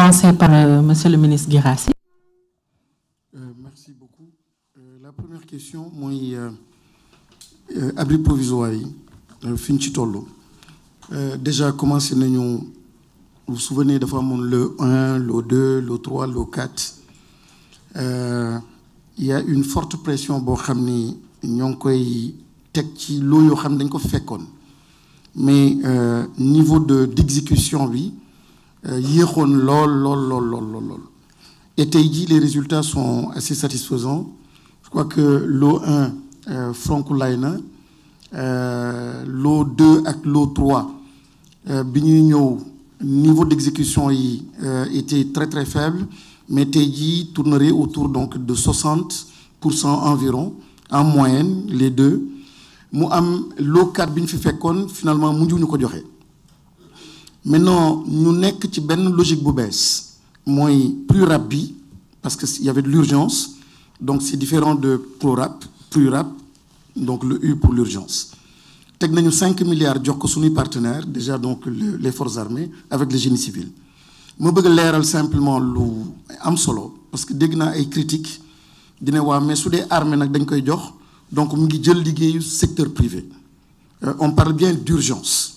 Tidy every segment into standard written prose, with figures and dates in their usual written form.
commencer par monsieur le ministre Guirassy. Merci beaucoup. La première question, moi, abri provisoire, fin ci tollu. Déjà commencé nañu, vous vous souvenez de fois le 1, le 2, le 3, le 4. Il y a une forte pression boo xam ni ñoo ngi koy teg ci loo yoo xam dañ ko fekkoon mais niveau d'exécution bi yéexoon lool. Et tey jii les résultats sont assez satisfaisants. Je crois que l'eau 1 frankulay na l'eau 2 ak l'eau 3 bi ñuy ñëw niveau d'exécution yi était très faible, mais tey jii tournerait autour donc de 60% environ en moyenne les deux. Mu am l'eau 4 bi ñu fi fekkoon finalement mujjuñu ko joxe. Maintenant ñu nekk ci benn logique bu bees mooy plus rapide parce qu'il y avait de l'urgence, donc c'est différent de plus rap, donc le U pour l'urgence. Teg nañu 5 milliards jox ko suñuy partenaires déjà donc les forces armées avec le génie civil. Ma bëgg leeral simplement lu am solo parce que dégg naa ay critiques dina waa mais su dee armée nag dañ koy jox donc mu ngi jël liggéeyu secteur privé. On parle bien d'urgence.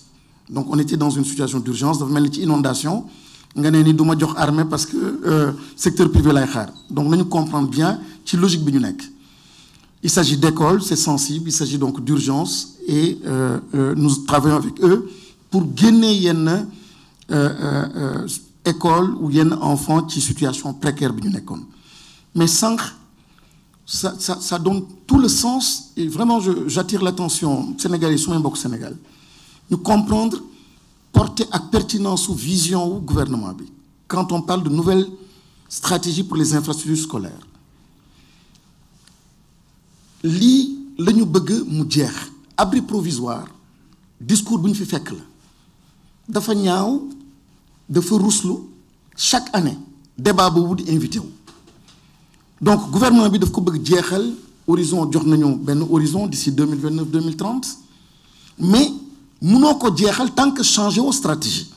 Donc on était dans une situation d'urgence dafa mel ni ci inondation nga ne ni du ma jox armée parce que secteur privé lay xaar donc nañu comprendre bien ci logique bi ñu nekk. Il s'agit d'écoles, c'est sensible, il s'agit donc d'urgence et nous travaillons avec eux pour génne yenn école ou yenn enfants ci situation précaire bi ñu nekkoon. Mais sànq ça donne tout le sens et vraiment j'attire l'attention Sénégalais su may mbokk Sénégal ñu comprendre portée ak pertinence ou vision wu gouvernement bi quand on parle de nouvelles stratégies pour les infrastructures scolaires. Lii la ñu bëgg mu jeex abri provisoire discours bu ñu fi fekk la dafa ñaaw dafa ruslu chaque année débat boobu di invité wu donc gouvernement bi daf ko bëgg jeexal horizon jox nañu benn horizon d'ici 2029-2030 mais mënoo ko jeexal tant que changé wu stratégie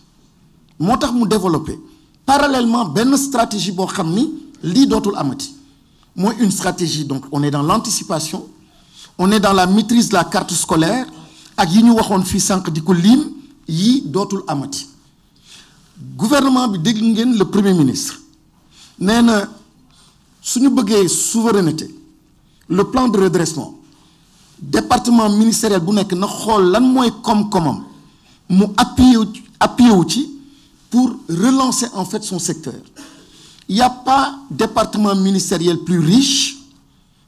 moo tax mu développé parallèlement benn stratégie boo xam ni lii dootul amati. Moi, une stratégie, donc on est dans l'anticipation, on est dans la maîtrise de la carte scolaire, ak yi ñu waxoon fii sànq di ko lim yi dootul amati. Gouvernement bi dégg ngeen le premier ministre nee na suñu bëggee souveraineté le plan de redressement département ministériel bu nekk na xool lan mooy koom-koomam mu appuyé wu ci pour relancer en fait son secteur. Il n'y a pas département ministériel plus riche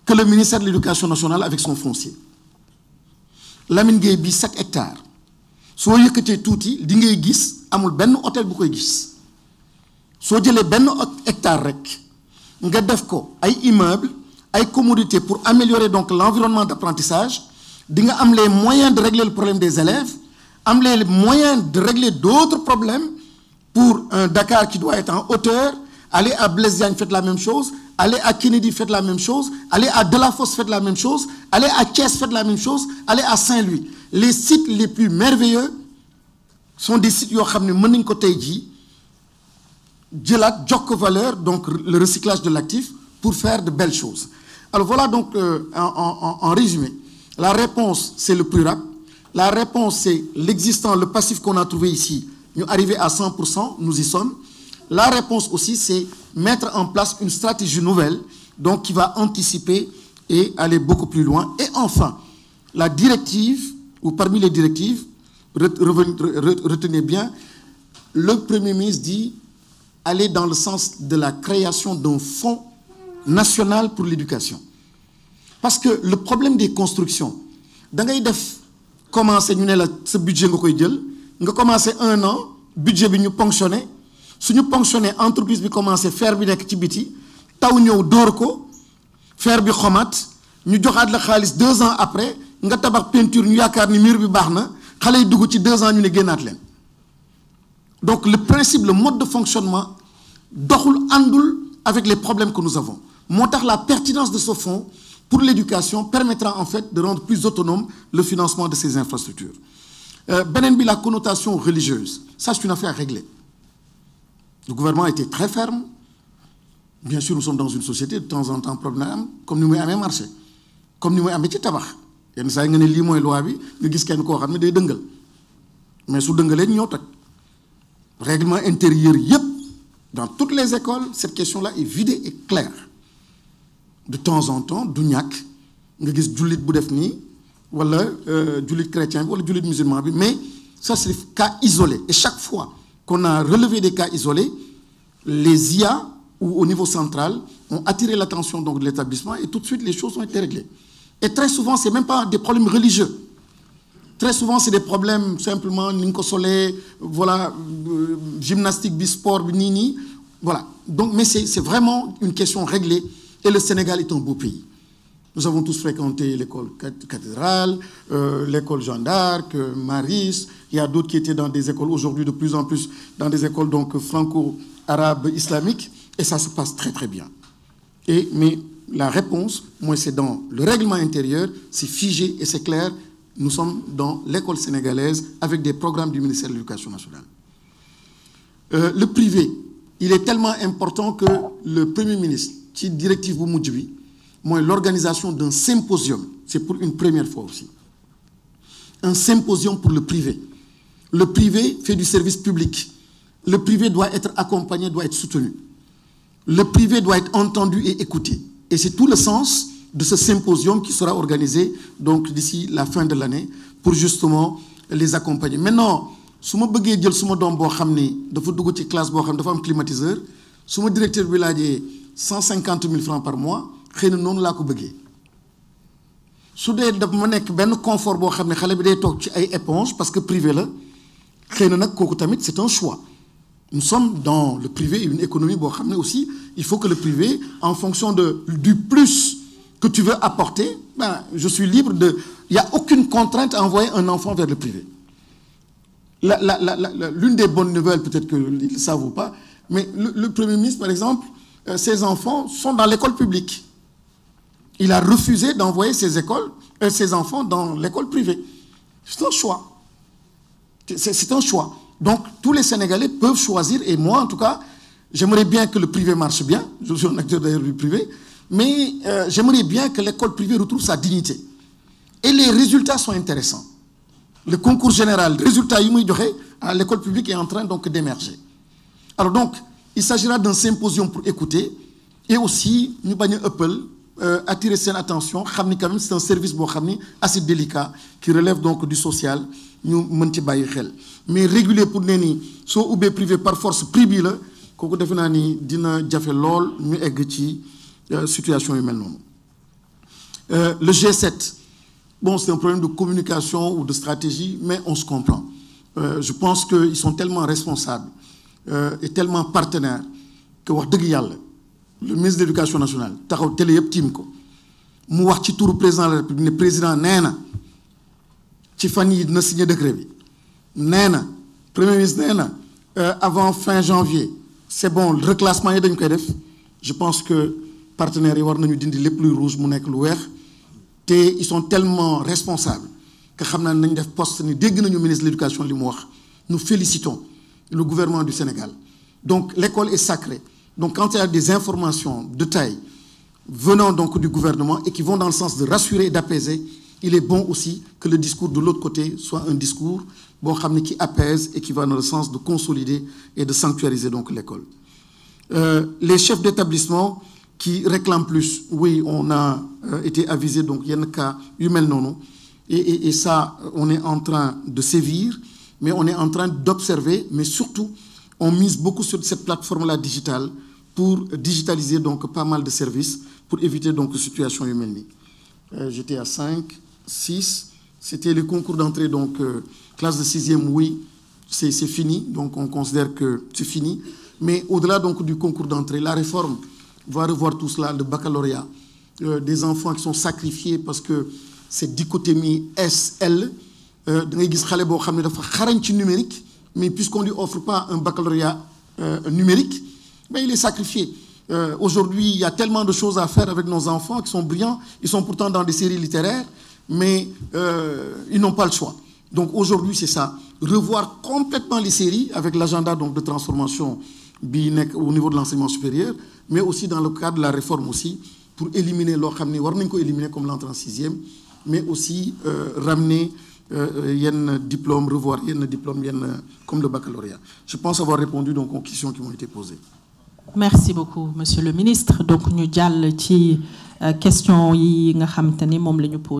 que le ministère de l'Éducation nationale avec son foncier. Lamine Gueye bi 7 hectares soo yëkkatee tuuti di ngay gis amul benn hôtel bu koy gis soo jëlee benn hectare rek nga def ko ay immeubles ay commodités pour améliorer donc l'environnement d'apprentissage di nga am les moyens de régler le problème des élèves am les moyens de régler d'autres problèmes pour un Dakar qui doit être en hauteur. Allez à Blaise Diagne, faites la même chose. Allez à Kennedy, faites la même chose. Allez à Delafosse, faites la même chose. Allez à Thiès, faites la même chose. Allez à Saint-Louis. Les sites les plus merveilleux sont des sites qui ont mené côté ji, jëlaat jox ko valeur, donc le recyclage de l'actif pour faire de belles choses. Alors voilà donc en résumé, la réponse c'est le plus rapide. La réponse c'est l'existant, le passif qu'on a trouvé ici. Nous arrivons à 100%, nous y sommes. La réponse aussi, c'est mettre en place une stratégie nouvelle, donc qui va anticiper et aller beaucoup plus loin. Et enfin, la directive, ou parmi les directives, retenez bien, le Premier ministre dit aller dans le sens de la création d'un fonds national pour l'éducation. Parce que le problème des constructions, da ngay def commencer ñu ne la sa budget nga koy jël nga commencer 1 an budget bi ñu ponctionné. Suñu ponctionné entreprise bi commencé fer bi nekk ci biti taw ñëw dóor ko fer bi xomaat ñu joxaat la xaalis 2 ans après nga tabax peinture ñu yaakaar ni mur bi baax na xale yi dugg ci 2 ans ñu ne génnaat leen. Donc le principe, le mode de fonctionnement doxul àndul avec les problèmes que nous avons. Moo tax la pertinence de ce fonds pour l'éducation permettra en fait de rendre plus autonome le financement de ces infrastructures. Beneen bi la connotation religieuse, ça c'est une affaire à régler. Le gouvernement a été très ferme. Bien sûr, nous sommes dans une société, de temps en temps, problème, comme nous avons marché, comme nous avons fait tabac. Il y a des gens qui ont loi, nous avons dit que nous mais si nous avons règlement intérieur, dans toutes les écoles, cette question-là est vidée et claire. De temps en temps, nous avons dit que nous avons dit chrétien, ou des musulmans, mais ça, c'est des cas isolés. Et chaque fois qu'on a relevé des cas isolés, les IA, ou au niveau central, ont attiré l'attention de l'établissement et tout de suite les choses ont été réglées. Et très souvent, ce n'est même pas des problèmes religieux. Très souvent, c'est des problèmes simplement, voilà, gymnastique, bisport, nini. Voilà. Donc, mais c'est vraiment une question réglée et le Sénégal est un beau pays. Nous avons tous fréquenté l'école cathédrale, l'école Jeanne d'Arc, Maris. Il y a d'autres qui étaient dans des écoles aujourd'hui de plus en plus, dans des écoles donc franco-arabes islamiques. Et ça se passe très très bien. Mais la réponse, moi, c'est dans le règlement intérieur, c'est figé et c'est clair. Nous sommes dans l'école sénégalaise avec des programmes du ministère de l'Éducation nationale. Le privé, il est tellement important que le Premier ministre, qui est directive bu mujj bi, moi, l'organisation d'un symposium, c'est pour une première fois aussi. Un symposium pour le privé. Le privé fait du service public. Le privé doit être accompagné, doit être soutenu. Le privé doit être entendu et écouté. Et c'est tout le sens de ce symposium qui sera organisé donc d'ici la fin de l'année pour justement les accompagner. Maintenant, si je veux dire que je suis classe un climatiseur, si mon directeur a 150 000 francs par mois, je ne sais pas si je veux dire un confort pour les éponges parce que privé, c'est un choix. Nous sommes dans le privé et une économie aussi. Il faut que le privé, en fonction du plus que tu veux apporter, je suis libre de... Il n'y a aucune contrainte à envoyer un enfant vers le privé. L'une des bonnes nouvelles, peut-être qu'ils ne le savent ou pas, mais le Premier ministre, par exemple, ses enfants sont dans l'école publique. Il a refusé d'envoyer ses enfants dans l'école privée. C'est un choix. C'est un choix. Donc, tous les Sénégalais peuvent choisir, et moi, en tout cas, j'aimerais bien que le privé marche bien, je suis un acteur d'ailleurs du privé, mais j'aimerais bien que l'école privée retrouve sa dignité. Et les résultats sont intéressants. Le concours général, le résultat à l'école publique est en train donc d'émerger. Alors donc, il s'agira d'un symposium pour écouter, et aussi, nous attirer son attention, c'est un service assez délicat, qui relève donc du social, mais régulier pour les so ou privé par force privé la kooku defe naa ni dina jafe lool ñu egg ci situation yu mel noonu. Le G7, bon, c'est un problème de communication ou de stratégie, mais on se comprend. Je pense qu'ils sont tellement responsables et tellement partenaires que wax dëgg yàlla le ministre de l'Éducation nationale taxaw télé yëpp tiim ko mu wax ci turu président de la République ne président nee na ci fan yi dina signé décret bi nee na premier ministre nee na avant fin janvier c'est bon le reclassement yi dañ koy def. Je pense que partenaires yi war nañu dindi lépp luy rouge mu nekk lu weex te ils sont tellement responsables que xam naa nañ def poste ni dégg nañu ministre de l'Éducation li mu wax. Nous félicitons le gouvernement du Sénégal. Donc l'école est sacrée. Donc quand il y a des informations de taille venant donc du gouvernement et qui vont dans le sens de rassurer et d'apaiser, il est bon aussi que le discours de l'autre côté soit un discours qui apaise et qui va dans le sens de consolider et de sanctuariser donc l'école. Les chefs d'établissement qui réclament plus, oui, on a été avisé, donc il y a un cas humain non, et ça, on est en train de sévir, mais on est en train d'observer, mais surtout, on mise beaucoup sur cette plateforme-là digitale pour digitaliser donc pas mal de services, pour éviter donc une situation humaine. J'étais à 5, 6, c'était le concours d'entrée, donc classe de 6e, oui, c'est fini, donc on considère que c'est fini. Mais au-delà donc du concours d'entrée, la réforme va revoir tout cela, le baccalauréat, des enfants qui sont sacrifiés parce que cette dichotomie SL, numérique, mais puisqu'on ne lui offre pas un baccalauréat numérique, ben il est sacrifié. Aujourd'hui, il y a tellement de choses à faire avec nos enfants qui sont brillants, ils sont pourtant dans des séries littéraires, mais ils n'ont pas le choix. Donc aujourd'hui, c'est ça, revoir complètement les séries avec l'agenda donc de transformation au niveau de l'enseignement supérieur, mais aussi dans le cadre de la réforme aussi, pour éliminer loo xam ni war nañ ko éliminer comme l'entrée en sixième, mais aussi ramener yenn diplôme, revoir yenn diplôme, comme le baccalauréat. Je pense avoir répondu donc aux questions qui m'ont été posées. Merci beaucoup, Monsieur le Ministre. Donc, nous allons ci question yi nga xam te ni moom la ñu posé.